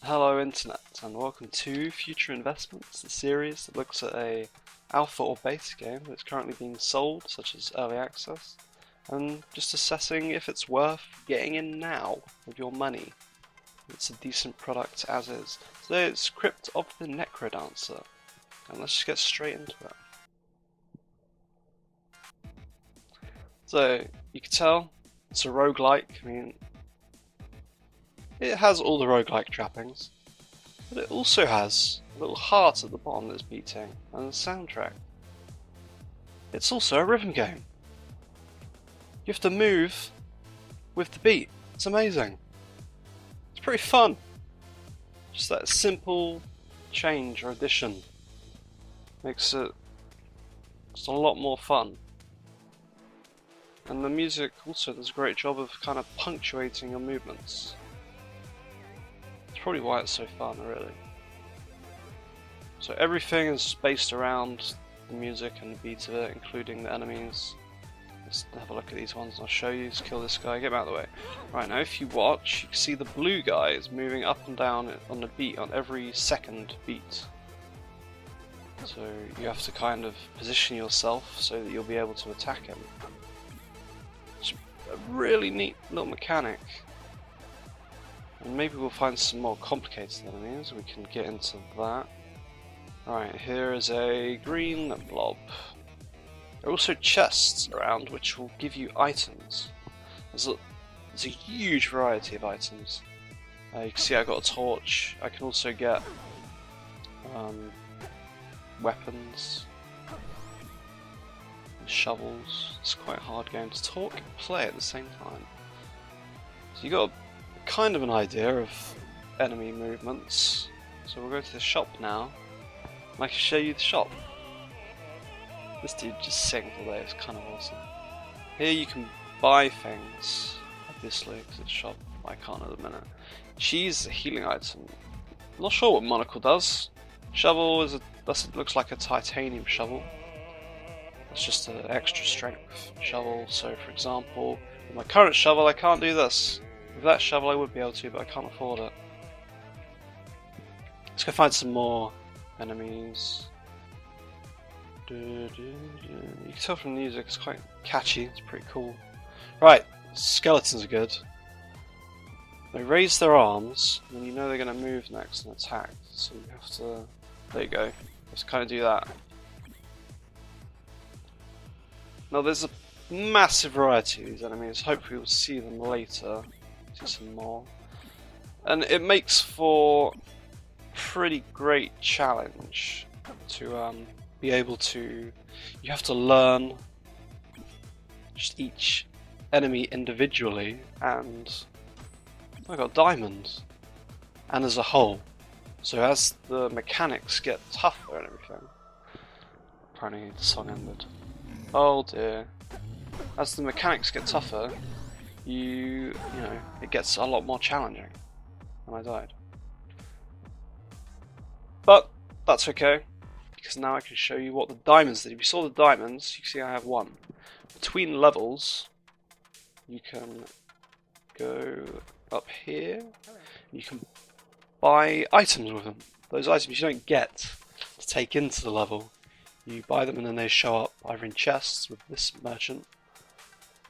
Hello Internet, and welcome to Future Investments, the series that looks at a alpha or beta game that's currently being sold, such as early access, and just assessing if it's worth getting in now with your money. It's a decent product as is. Today it's Crypt of the Necrodancer, and let's just get straight into it. So, you can tell it's a roguelike. I mean, it has all the roguelike trappings, but it also has a little heart at the bottom that's beating, and a soundtrack. It's also a rhythm game. You have to move with the beat. It's amazing. It's pretty fun. Just that simple change or addition makes it just a lot more fun. And the music also does a great job of kind of punctuating your movements. It's probably why it's so fun, really. So everything is based around the music and the beat of it, including the enemies. Let's have a look at these ones. I'll show you. Let's kill this guy. Get him out of the way. Right, now if you watch, you can see the blue guy is moving up and down on the beat on every second beat. So you have to kind of position yourself so that you'll be able to attack him. It's a really neat little mechanic. And maybe we'll find some more complicated enemies. We can get into that. Right, here is a green blob. There are also chests around which will give you items. There's a huge variety of items. You can see I got a torch. I can also get weapons, shovels. It's quite a hard game to talk and play at the same time. So you got kind of an idea of enemy movements. So we'll go to the shop now, and I can show you the shop. This dude just sings all day, it's kind of awesome. Here you can buy things, obviously, because it's a shop. I can't at the minute. Cheese is a healing item. I'm not sure what monocle does. Shovel is looks like a titanium shovel. That's just an extra strength shovel. So, for example, with my current shovel, I can't do this. With that shovel, I would be able to, but I can't afford it. Let's go find some more enemies. You can tell from the music, it's quite catchy, it's pretty cool. Right, skeletons are good. They raise their arms, and you know they're going to move next and attack, so you have to... There you go, you have to kind of do that. Now there's a massive variety of these enemies, hopefully we'll see them later, see some more. And it makes for a pretty great challenge to be able to... You have to learn just each enemy individually, and I got diamonds, and as a whole. So as the mechanics get tougher and everything... Apparently the song ended. Oh dear. As the mechanics get tougher, you know, it gets a lot more challenging. And I died. But that's okay, because now I can show you what the diamonds did. If you saw the diamonds, you can see I have one. Between levels, you can go up here, you can buy items with them. Those items you don't get to take into the level. You buy them and then they show up either in chests with this merchant,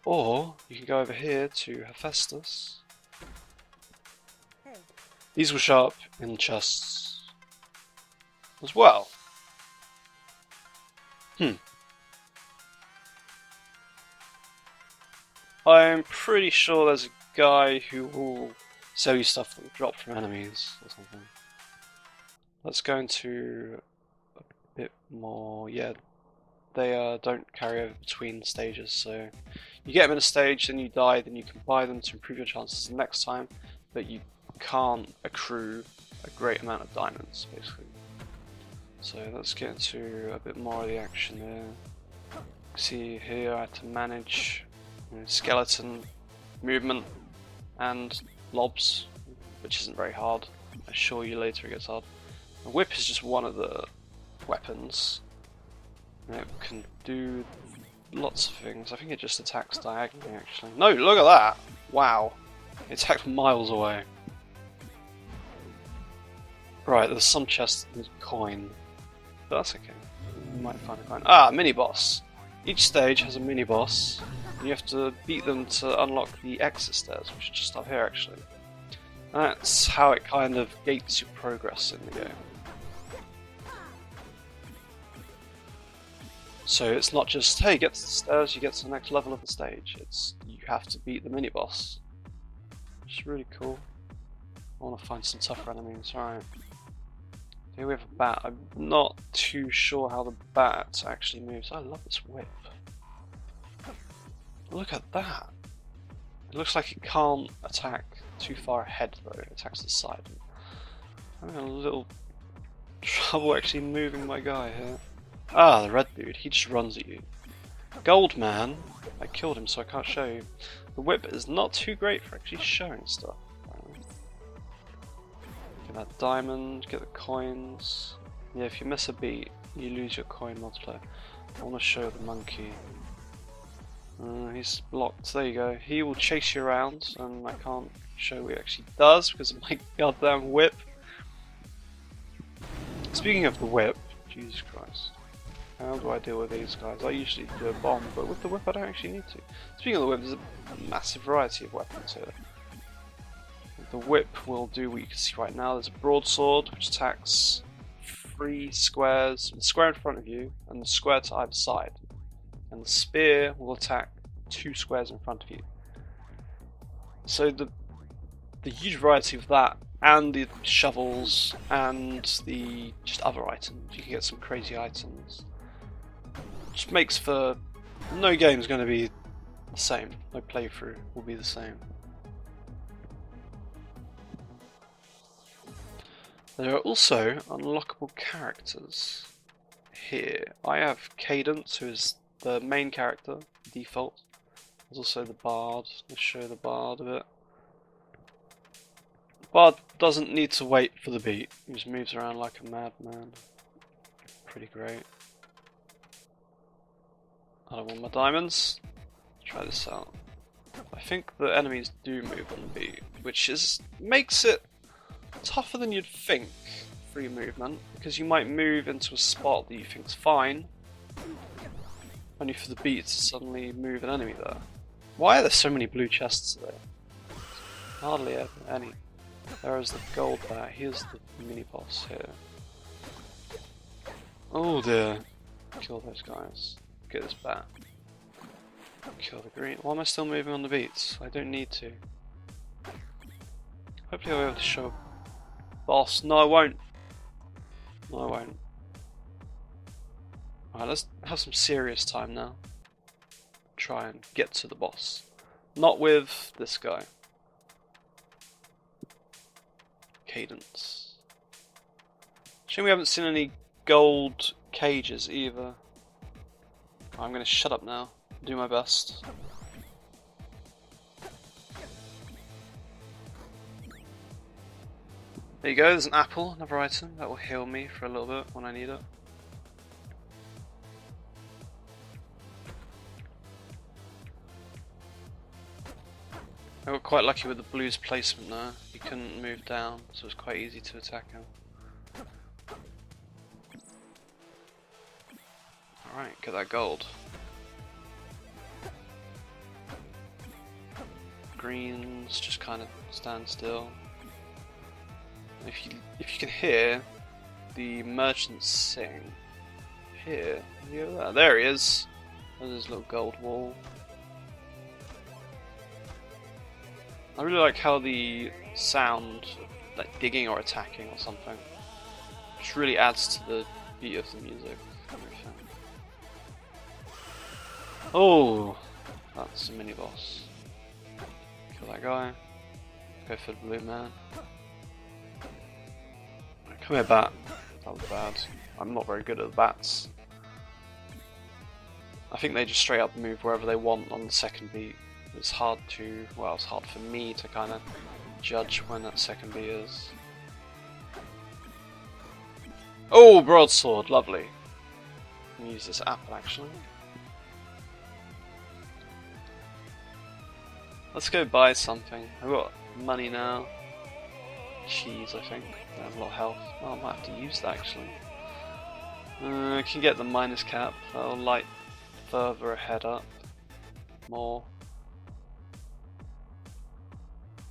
or you can go over here to Hephaestus. These will show up in chests as well. I'm pretty sure there's a guy who will sell you stuff that will drop from enemies or something. Let's go into a bit more. Yeah, they don't carry over between stages, so you get them in a stage, then you die, then you can buy them to improve your chances the next time, but you can't accrue a great amount of diamonds, basically. So let's get into a bit more of the action here. See here I have to manage skeleton movement and lobs, which isn't very hard. I assure you later it gets hard. The whip is just one of the weapons. It can do lots of things. I think it just attacks diagonally actually. No, look at that! Wow! It attacked miles away. Right, there's some chests with coin. But that's okay. You might find a coin. Ah, mini-boss! Each stage has a mini-boss, and you have to beat them to unlock the exit stairs, which is just up here actually. And that's how it kind of gates your progress in the game. So it's not just, hey, get to the stairs, you get to the next level of the stage. It's, you have to beat the mini-boss. Which is really cool. I want to find some tougher enemies, alright. Here we have a bat. I'm not too sure how the bat actually moves. I love this whip. Look at that. It looks like it can't attack too far ahead though. It attacks the side. I'm having a little trouble actually moving my guy here. Ah, the red dude. He just runs at you. Gold man. I killed him so I can't show you. The whip is not too great for actually showing stuff. Get that diamond, get the coins. Yeah, if you miss a beat, you lose your coin multiplier. I want to show the monkey. He's blocked. There you go. He will chase you around, and I can't show what he actually does because of my goddamn whip. Speaking of the whip, Jesus Christ. How do I deal with these guys? I usually do a bomb, but with the whip I don't actually need to. Speaking of the whip, there's a massive variety of weapons here. The whip will do what you can see right now. There's a broadsword which attacks 3 squares, the square in front of you and the square to either side. And the spear will attack 2 squares in front of you. So the huge variety of that, and the shovels, and the just other items. You can get some crazy items. Just makes for no game's going to be the same. No playthrough will be the same. There are also unlockable characters here. I have Cadence, who is the main character, default. There's also the Bard. Let's show the Bard a bit. The Bard doesn't need to wait for the beat. He just moves around like a madman. Pretty great. I don't want my diamonds. Let's try this out. I think the enemies do move on the beat, which makes it tougher than you'd think, free movement, because you might move into a spot that you think's fine, only for the beat to suddenly move an enemy there. Why are there so many blue chests today? Hardly ever any. There is the gold bat. Here's the mini boss here. Oh dear. Kill those guys. Get this bat. Kill the green. Why am I still moving on the beats? I don't need to. Hopefully I'll be able to show boss. No, I won't. No, I won't. Alright, let's have some serious time now. Try and get to the boss. Not with this guy. Cadence. Shame we haven't seen any gold cages either. I'm gonna shut up now. Do my best. There you go, there's an apple, another item. That will heal me for a little bit when I need it. I got quite lucky with the blue's placement there. He couldn't move down, so it was quite easy to attack him. Alright, get that gold. Greens just kind of stand still. If you can hear the merchant sing, here, there he is. There's his little gold wall. I really like how the sound, like digging or attacking or something, just really adds to the beat of the music. Oh, that's a mini boss. Kill that guy. Go for the blue man. Come here, bat. That was bad. I'm not very good at the bats. I think they just straight up move wherever they want on the second beat. It's hard to, well, it's hard for me to kind of judge when that second beat is. Oh, broadsword, lovely. I can use this apple actually. Let's go buy something. I've got money now. cheese, I think. They have a lot of health. Oh, I might have to use that actually. I can get the minus cap. That'll light further ahead up. More.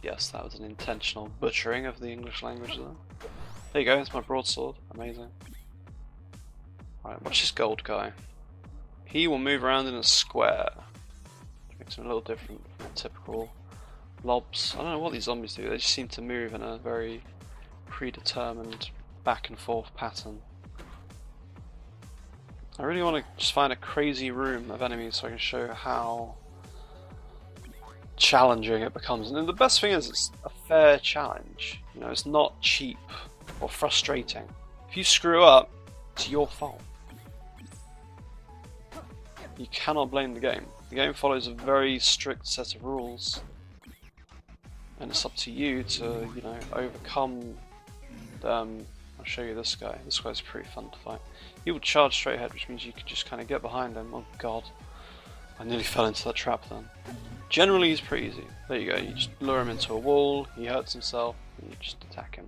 Yes, that was an intentional butchering of the English language there. There you go, it's my broadsword. Amazing. Alright, watch this gold guy. He will move around in a square. Which makes him a little different from typical lobs. I don't know what these zombies do, they just seem to move in a very predetermined back and forth pattern. I really want to just find a crazy room of enemies so I can show how challenging it becomes. And the best thing is it's a fair challenge. You know, it's not cheap or frustrating. If you screw up, it's your fault. You cannot blame the game. The game follows a very strict set of rules. And it's up to you to, you know, overcome them. I'll show you this guy. This guy's pretty fun to fight. He will charge straight ahead, which means you can just kind of get behind him. Oh god. I nearly fell into that trap then. Generally he's pretty easy. There you go, you just lure him into a wall, he hurts himself, and you just attack him.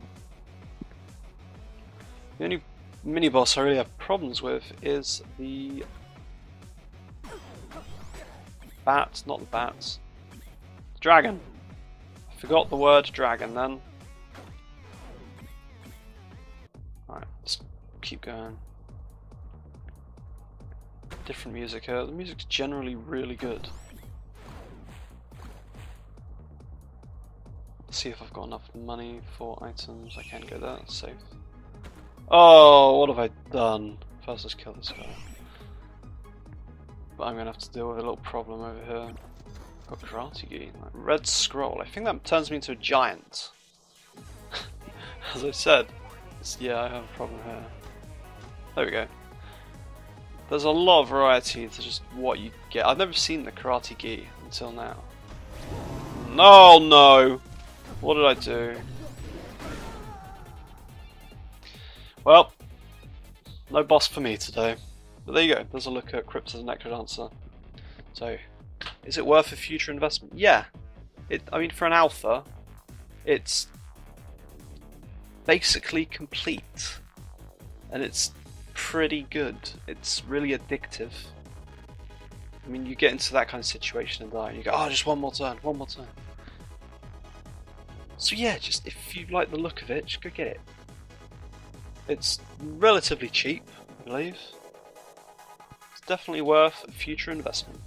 The only mini-boss I really have problems with is the bats, not the bats. The dragon. I forgot the word dragon then. Alright, let's keep going. Different music here. The music's generally really good. Let's see if I've got enough money for items. I can go there, safe. Oh, what have I done? First let's kill this guy. But I'm gonna have to deal with a little problem over here. Got karate gi. Red scroll. I think that turns me into a giant. As I said. Yeah, I have a problem here. There we go. There's a lot of variety to just what you get. I've never seen the karate gi until now. No, no! What did I do? Well, no boss for me today. But there you go, there's a look at Crypt as a Necrodancer. So, is it worth a future investment? Yeah. I mean, for an alpha, it's basically complete. And it's pretty good. It's really addictive. I mean, you get into that kind of situation and die, and you go, oh, just one more turn, one more turn. So yeah, just if you like the look of it, just go get it. It's relatively cheap, I believe. It's definitely worth a future investment.